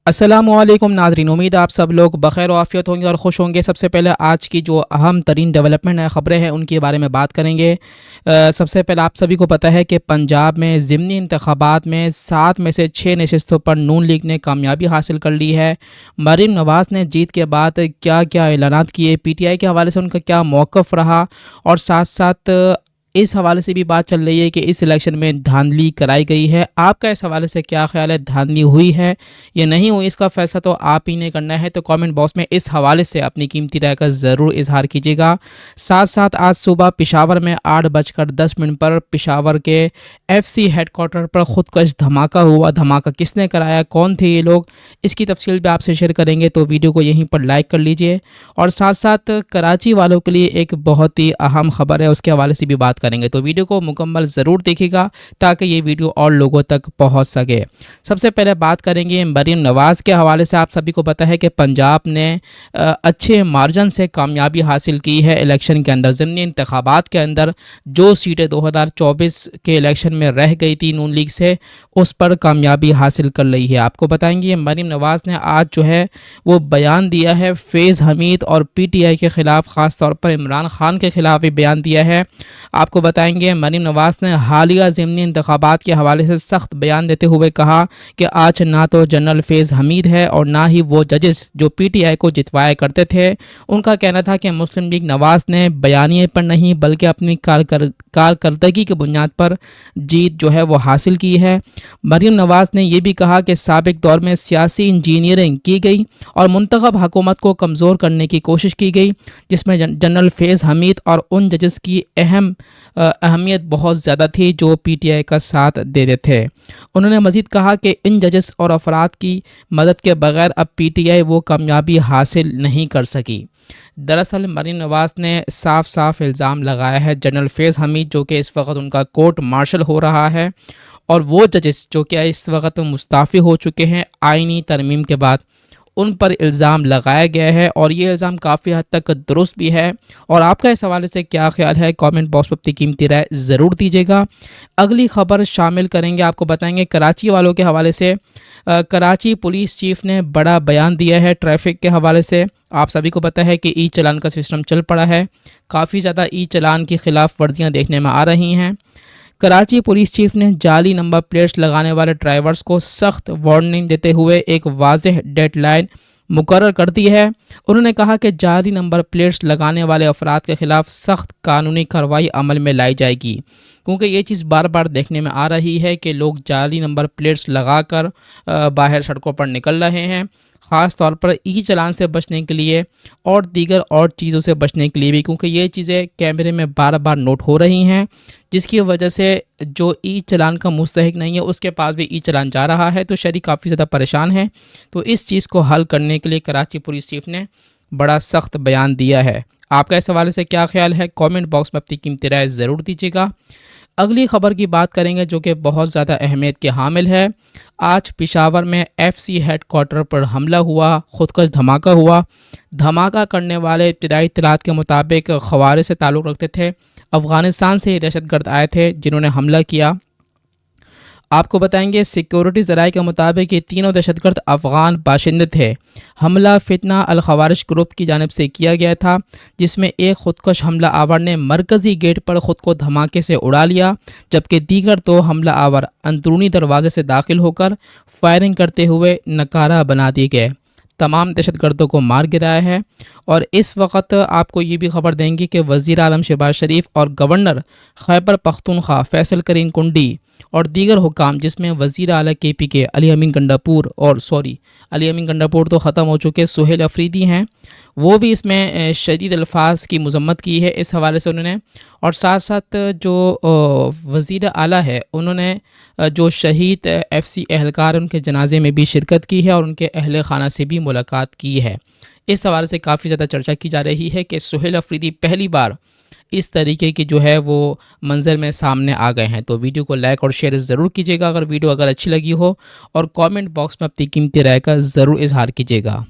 अस्सलामु अलैकुम नाज़रीन, उम्मीद है आप सब लोग बख़ैर आफ़ियत होंगे और खुश होंगे। सबसे पहले आज की जो अहम तरीन डेवलपमेंट है, ख़बरें हैं, उनके बारे में बात करेंगे। सबसे पहले आप सभी को पता है कि पंजाब में ज़िमनी इंतख़ाबात में 7 में से 6 नशिस्तों पर नून लीग ने कामयाबी हासिल कर ली है। मरीम नवाज़ ने जीत के बाद क्या क्या ऐलानात किए, पीटीआई के हवाले से उनका क्या मौक़िफ़ रहा, और साथ साथ इस हवाले से भी बात चल रही है कि इस इलेक्शन में धांधली कराई गई है। आपका इस हवाले से क्या ख्याल है, धांधली हुई है या नहीं हुई? इसका फैसला तो आप ही ने करना है। तो कमेंट बॉक्स में इस हवाले से अपनी कीमती राय का ज़रूर इजहार कीजिएगा। साथ साथ आज सुबह पेशावर में 8:10 पर पेशावर के एफसी हेडक्वार्टर पर खुदकश धमाका हुआ। धमाका किसने कराया, कौन थे ये लोग, इसकी तफसील भी आपसे शेयर करेंगे। तो वीडियो को यहीं पर लाइक कर लीजिए। और साथ साथ कराची वालों के लिए एक बहुत ही अहम खबर है, उसके हवाले से भी बात करेंगे। तो वीडियो को मुकम्मल ज़रूर देखिएगा ताकि ये वीडियो और लोगों तक पहुंच सके। सबसे पहले बात करेंगे मरीम नवाज़ के हवाले से। आप सभी को पता है कि पंजाब ने अच्छे मार्जिन से कामयाबी हासिल की है इलेक्शन के अंदर। ज़िमनी इंतखाबात के अंदर जो सीटें 2024 के इलेक्शन में रह गई थी नून लीग से, उस पर कामयाबी हासिल कर ली है। आपको बताएंगे मरीम नवाज़ ने आज जो है वो बयान दिया है फैज़ हमीद और पीटीआई के ख़िलाफ़, ख़ास तौर पर इमरान खान के ख़िलाफ़ भी बयान दिया है। आपको बताएंगे मरीम नवाज़ ने हालिया ज़िमनी इंतखाबात के हवाले से सख्त बयान देते हुए कहा कि आज ना तो जनरल फैज़ हमीद है और ना ही वो जजेस जो पीटीआई को जितवाया करते थे। उनका कहना था कि मुस्लिम लीग नवाज़ ने बयानिए पर नहीं बल्कि अपनी कारकर्दगी की बुनियाद पर जीत जो है वो हासिल की है। मरीम नवाज़ ने यह भी कहा कि साबिक दौर में सियासी इंजीनियरिंग की गई और मुंतखब हुकूमत को कमज़ोर करने की कोशिश की गई, जिसमें जनरल फैज़ हमीद और उन जजेस की अहमियत बहुत ज़्यादा थी जो पीटीआई का साथ दे रहे थे। उन्होंने मज़ीद कहा कि इन जजेस और अफराद की मदद के बगैर अब पीटीआई वो कामयाबी हासिल नहीं कर सकी। दरअसल मरीम नवाज़ ने साफ साफ इल्ज़ाम लगाया है जनरल फैज़ हमीद, जो कि इस वक्त उनका कोर्ट मार्शल हो रहा है, और वो जजेस जो कि इस वक्त मुस्ताफ़ी हो चुके हैं आइनी तरमीम के बाद, उन पर इल्ज़ाम लगाया गया है और ये इल्ज़ाम काफ़ी हद तक दुरुस्त भी है। और आपका इस हवाले से क्या ख्याल है, कमेंट बॉक्स पर अपनी कीमती राय ज़रूर दीजिएगा। अगली खबर शामिल करेंगे, आपको बताएंगे कराची वालों के हवाले से। कराची पुलिस चीफ ने बड़ा बयान दिया है ट्रैफिक के हवाले से। आप सभी को पता है कि ई चलान का सिस्टम चल पड़ा है, काफ़ी ज़्यादा ई चलान की खिलाफ वर्जियाँ देखने में आ रही हैं। कराची पुलिस चीफ ने जाली नंबर प्लेट्स लगाने वाले ड्राइवर्स को सख्त वार्निंग देते हुए एक वाज़ेह डेडलाइन मुकर्रर कर दी है। उन्होंने कहा कि जाली नंबर प्लेट्स लगाने वाले अफराद के खिलाफ सख्त कानूनी कार्रवाई अमल में लाई जाएगी, क्योंकि ये चीज़ बार बार देखने में आ रही है कि लोग जाली नंबर प्लेट्स लगाकर बाहर सड़कों पर निकल रहे हैं, ख़ास तौर पर ई चलान से बचने के लिए और दीगर और चीज़ों से बचने के लिए भी, क्योंकि ये चीज़ें कैमरे में बार बार नोट हो रही हैं, जिसकी वजह से जो ई चलान का मुस्तहिक नहीं है उसके पास भी ई चलान जा रहा है। तो शहरी काफ़ी ज़्यादा परेशान है। तो इस चीज़ को हल करने के लिए कराची पुलिस चीफ ने बड़ा सख्त बयान दिया है। आपका इस हवाले से क्या ख्याल है, कमेंट बॉक्स में अपनी कीमती राय ज़रूर दीजिएगा। अगली खबर की बात करेंगे जो कि बहुत ज़्यादा अहमियत के हामिल है। आज पेशावर में एफसी हेडक्वार्टर पर हमला हुआ, खुदकश धमाका हुआ। धमाका करने वाले इब्तदाई इत्तलात के मुताबिक ख़वारिज से ताल्लुक़ रखते थे, अफ़गानिस्तान से ये दहशतगर्द आए थे जिन्होंने हमला किया। आपको बताएंगे सिक्योरिटी ज़राए के मुताबिक ये तीनों दहशतगर्द अफ़गान बाशिंदे थे। हमला फितना अल खवारिज ग्रुप की जानिब से किया गया था, जिसमें एक खुदकश हमला आवर ने मरकज़ी गेट पर ख़ुद को धमाके से उड़ा लिया, जबकि दीगर 2 हमला आवर अंदरूनी दरवाजे से दाखिल होकर फायरिंग करते हुए नकारा बना दिए गए। तमाम दहशतगर्दों को मार गिराया है। और इस वक्त आपको ये भी खबर देंगे कि वज़ीर आज़म शहबाज शरीफ और गवर्नर खैबर पख्तूनख्वा फैसल करीम कुंडी और दीगर हुकाम, जिसमें वज़ीर आला KPK अली अमीन गंडापुर तो ख़त्म हो चुके सुहेल अफरीदी हैं, वो भी इसमें शदीद अल्फाज की मज़म्मत की है इस हवाले से उन्होंने। और साथ साथ जो वज़ीर आला है उन्होंने जो शहीद FC एहलकार उनके जनाजे में भी शिरकत की है और उनके अहल खाना से भी मुलाकात की है। इस हवाले से काफ़ी ज़्यादा चर्चा की जा रही है कि सुहेल अफरीदी पहली बार इस तरीके की जो है वो मंजर में सामने आ गए हैं। तो वीडियो को लाइक और शेयर ज़रूर कीजिएगा अगर वीडियो अच्छी लगी हो, और कमेंट बॉक्स में अपनी कीमती राय का ज़रूर इजहार कीजिएगा।